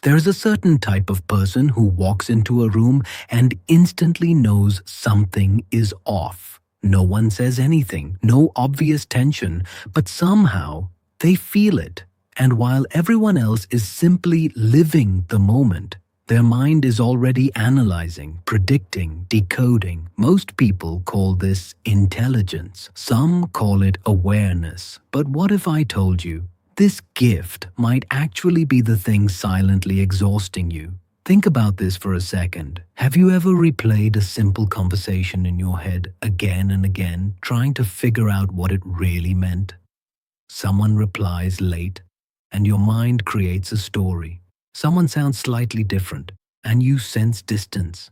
There's a certain type of person who walks into a room and instantly knows something is off. No one says anything, no obvious tension, but somehow they feel it. And while everyone else is simply living the moment, their mind is already analyzing, predicting, decoding. Most people call this intelligence. Some call it awareness. But what if I told you this gift might actually be the thing silently exhausting you? Think about this for a second. Have you ever replayed a simple conversation in your head again and again, trying to figure out what it really meant? Someone replies late, and your mind creates a story. Someone sounds slightly different, and you sense distance.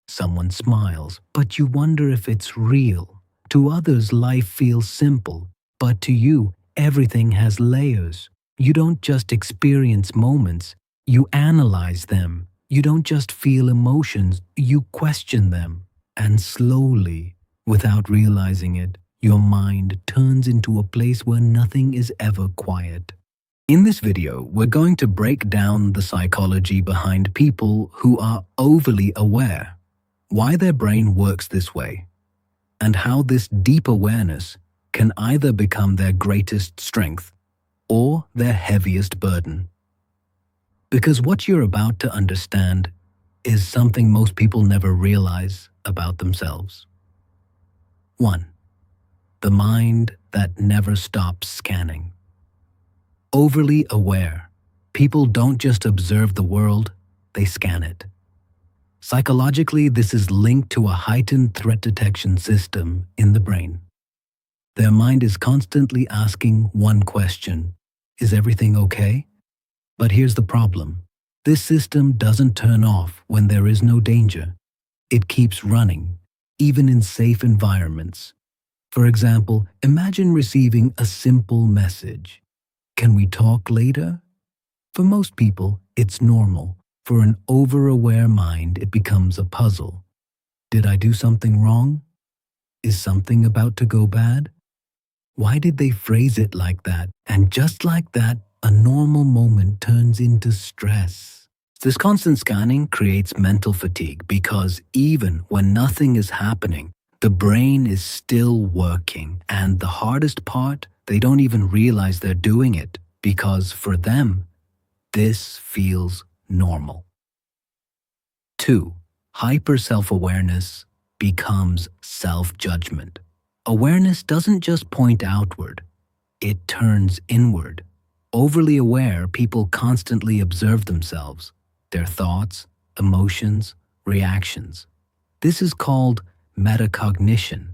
Someone smiles, but you wonder if it's real. To others, life feels simple, but to you, everything has layers. You don't just experience moments, you analyze them. You don't just feel emotions, you question them. And slowly, without realizing it, your mind turns into a place where nothing is ever quiet. In this video, we're going to break down the psychology behind people who are overly aware, why their brain works this way, and how this deep awareness can either become their greatest strength or their heaviest burden. Because what you're about to understand is something most people never realize about themselves. 1. The mind that never stops scanning. Overly aware. People don't just observe the world, they scan it. Psychologically, this is linked to a heightened threat detection system in the brain. Their mind is constantly asking one question: is everything okay? But here's the problem. This system doesn't turn off when there is no danger. It keeps running, even in safe environments. For example, imagine receiving a simple message: "Can we talk later?" For most people, it's normal. For an over-aware mind, it becomes a puzzle. Did I do something wrong? Is something about to go bad? Why did they phrase it like that? And just like that, a normal moment turns into stress. This constant scanning creates mental fatigue because even when nothing is happening, the brain is still working. And the hardest part, they don't even realize they're doing it because for them, this feels normal. 2. Hyper self-awareness becomes self-judgment. Awareness doesn't just point outward, it turns inward. Overly aware people constantly observe themselves, their thoughts, emotions, reactions. This is called metacognition,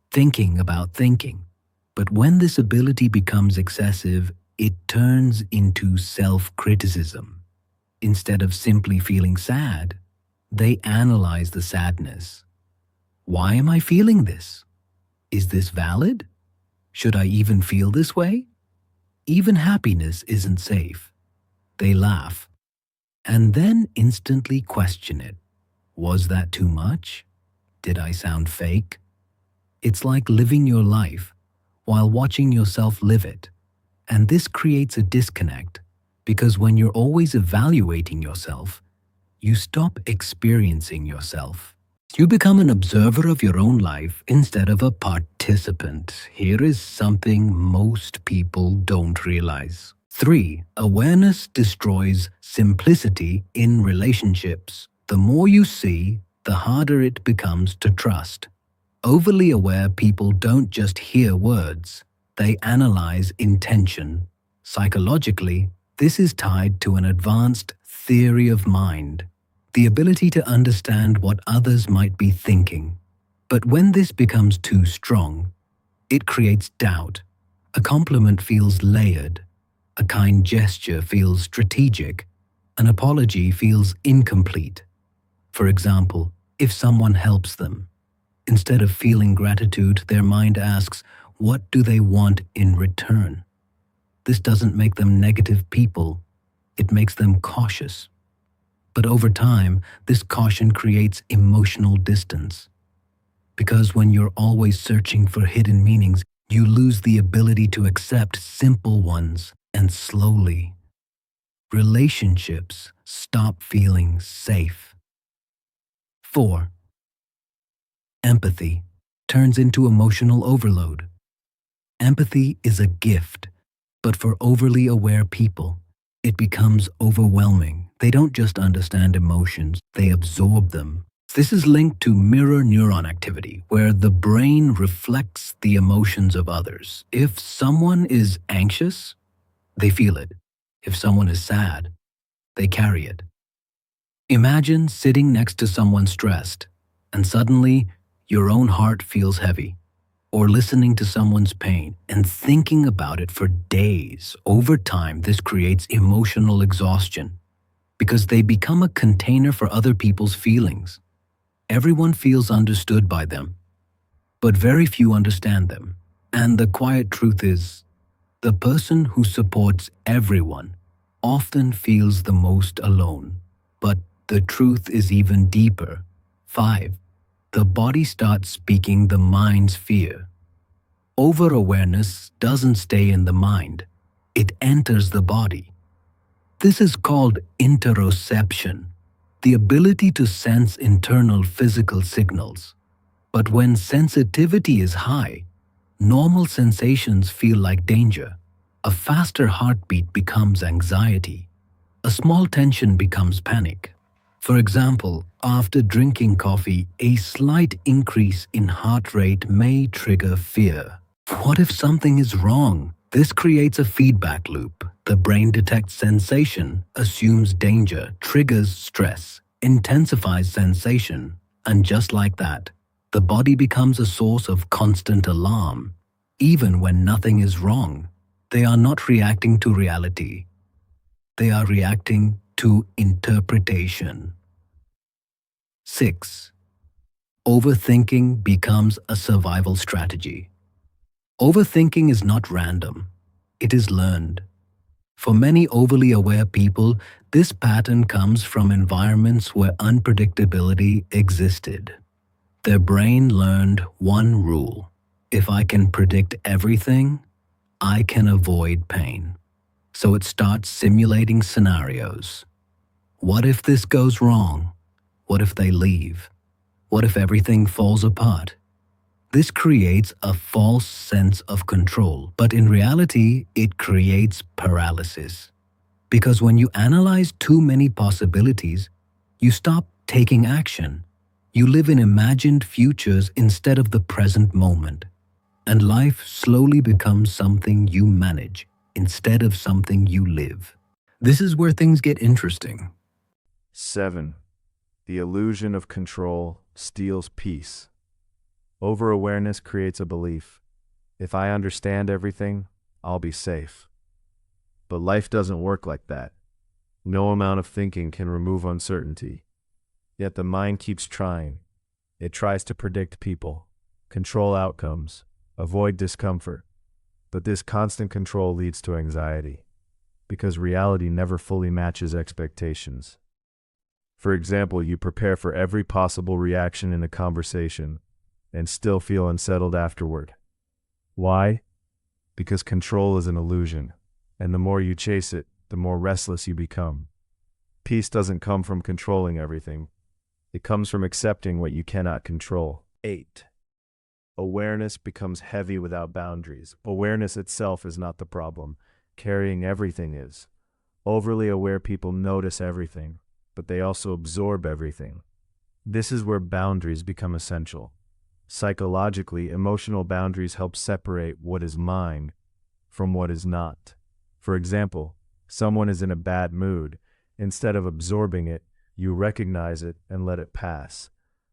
thinking about thinking. But when this ability becomes excessive, it turns into self-criticism. Instead of simply feeling sad, they analyze the sadness. Why am I feeling this? Is this valid? Should I even feel this way? Even happiness isn't safe. They laugh, and then instantly question it. Was that too much? Did I sound fake? It's like living your life while watching yourself live it. And this creates a disconnect because when you're always evaluating yourself, you stop experiencing yourself. You become an observer of your own life instead of a participant. Here is something most people don't realize. 3. Awareness destroys simplicity in relationships. The more you see, the harder it becomes to trust. Overly aware people don't just hear words, they analyze intention. Psychologically, this is tied to an advanced theory of mind, the ability to understand what others might be thinking. But when this becomes too strong, it creates doubt. A compliment feels layered, a kind gesture feels strategic, an apology feels incomplete. For example, if someone helps them, instead of feeling gratitude, their mind asks, what do they want in return? This doesn't make them negative people, it makes them cautious. But over time, this caution creates emotional distance. Because when you're always searching for hidden meanings, you lose the ability to accept simple ones, and slowly, Relationships stop feeling safe. 4. Empathy turns into emotional overload. Empathy is a gift, but for overly aware people, it becomes overwhelming. They don't just understand emotions, they absorb them. This is linked to mirror neuron activity, where the brain reflects the emotions of others. If someone is anxious, they feel it. If someone is sad, they carry it. Imagine sitting next to someone stressed, and suddenly your own heart feels heavy. Or listening to someone's pain and thinking about it for days. Over time, this creates emotional exhaustion because they become a container for other people's feelings. Everyone feels understood by them, but very few understand them. And the quiet truth is, the person who supports everyone often feels the most alone. But the truth is even deeper. 5. The body starts speaking the mind's fear. Over-awareness doesn't stay in the mind. It enters the body. This is called interoception, the ability to sense internal physical signals. But when sensitivity is high, normal sensations feel like danger. A faster heartbeat becomes anxiety. A small tension becomes panic. For example, after drinking coffee, a slight increase in heart rate may trigger fear. What if something is wrong? This creates a feedback loop. The brain detects sensation, assumes danger, triggers stress, intensifies sensation, and just like that, the body becomes a source of constant alarm. Even when nothing is wrong, they are not reacting to reality. They are reacting to interpretation. 6. Overthinking becomes a survival strategy. Overthinking is not random. It is learned. For many overly aware people, this pattern comes from environments where unpredictability existed. Their brain learned one rule: if I can predict everything, I can avoid pain. So it starts simulating scenarios. What if this goes wrong? What if they leave? What if everything falls apart? This creates a false sense of control, but in reality, it creates paralysis. Because when you analyze too many possibilities, you stop taking action. You live in imagined futures instead of the present moment. And life slowly becomes something you manage instead of something you live. This is where things get interesting. 7. The illusion of control steals peace. Over-awareness creates a belief: if I understand everything, I'll be safe. But life doesn't work like that. No amount of thinking can remove uncertainty. Yet the mind keeps trying. It tries to predict people, control outcomes, avoid discomfort. But this constant control leads to anxiety, because reality never fully matches expectations. For example, you prepare for every possible reaction in a conversation and still feel unsettled afterward. Why? Because control is an illusion, and the more you chase it, the more restless you become. Peace doesn't come from controlling everything. It comes from accepting what you cannot control. 8. Awareness becomes heavy without boundaries. Awareness itself is not the problem. Carrying everything is. Overly aware people notice everything, but they also absorb everything. This is where boundaries become essential. Psychologically, emotional boundaries help separate what is mine from what is not. For example, someone is in a bad mood. Instead of absorbing it, you recognize it and let it pass.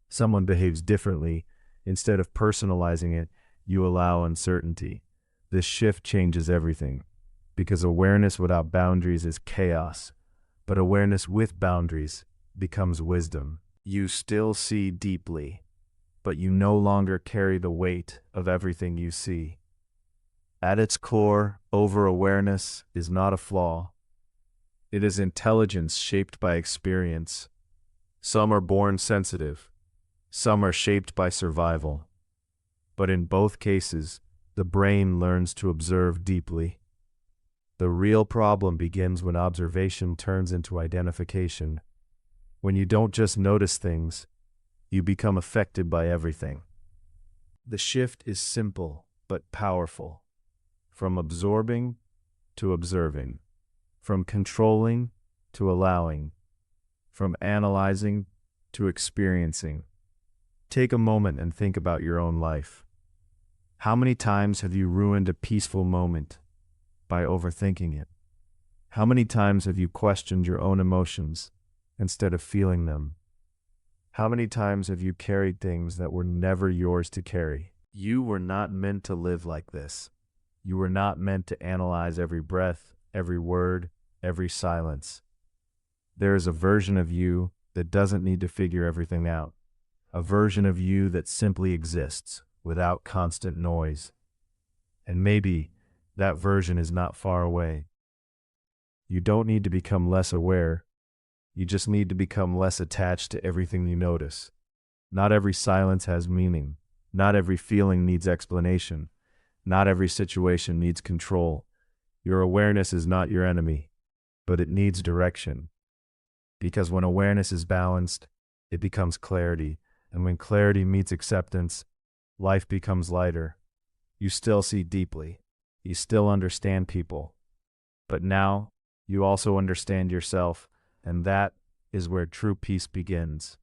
Someone behaves differently. Instead of personalizing it, you allow uncertainty. This shift changes everything, because awareness without boundaries is chaos, but awareness with boundaries becomes wisdom. You still see deeply, but you no longer carry the weight of everything you see. At its core, over-awareness is not a flaw. It is intelligence shaped by experience. Some are born sensitive. Some are shaped by survival. But in both cases, the brain learns to observe deeply. The real problem begins when observation turns into identification. When you don't just notice things, you become affected by everything. The shift is simple but powerful. From absorbing to observing. From controlling to allowing. From analyzing to experiencing. Take a moment and think about your own life. How many times have you ruined a peaceful moment by overthinking it? How many times have you questioned your own emotions instead of feeling them? How many times have you carried things that were never yours to carry? You were not meant to live like this. You were not meant to analyze every breath, every word, every silence. There is a version of you that doesn't need to figure everything out. A version of you that simply exists without constant noise. And maybe that version is not far away. You don't need to become less aware. You just need to become less attached to everything you notice. Not every silence has meaning. Not every feeling needs explanation. Not every situation needs control. Your awareness is not your enemy, but it needs direction. Because when awareness is balanced, it becomes clarity. And when clarity meets acceptance, life becomes lighter. You still see deeply. You still understand people. But now, you also understand yourself, and that is where true peace begins.